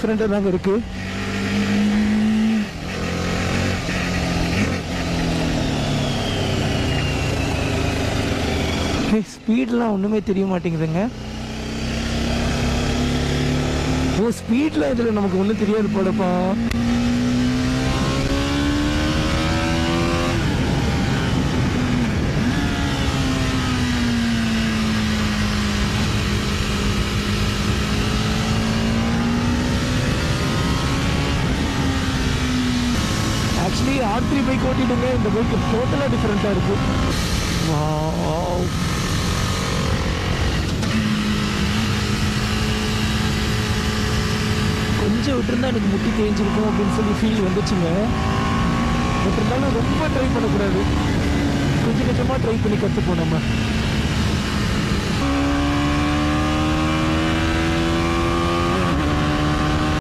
டிஃப்ரெண்டாக தாங்க இருக்கு. ஸ்பீட்லாம் ஒன்றுமே தெரிய மாட்டேங்குதுங்க. ஓ, ஸ்பீட்லாம் இதில் நமக்கு ஒன்றும் தெரியாது போலப்பா. ஆக்சுவலி R3 பைக் ஓட்டிட்டுங்க, இந்த பைக் டோட்டலாக டிஃப்ரெண்ட்டாக இருக்கு. கொஞ்சம் விட்டுருந்தா எனக்கு முட்டி தேஞ்சிருக்கும் அப்படின்னு சொல்லி ஃபீல் வந்துச்சுங்க. பட் இருந்தாலும் ரொம்ப ட்ரை பண்ணக்கூடாது, கொஞ்சம் கொஞ்சமாக ட்ரை பண்ணி கற்றுப்போம் நம்ம.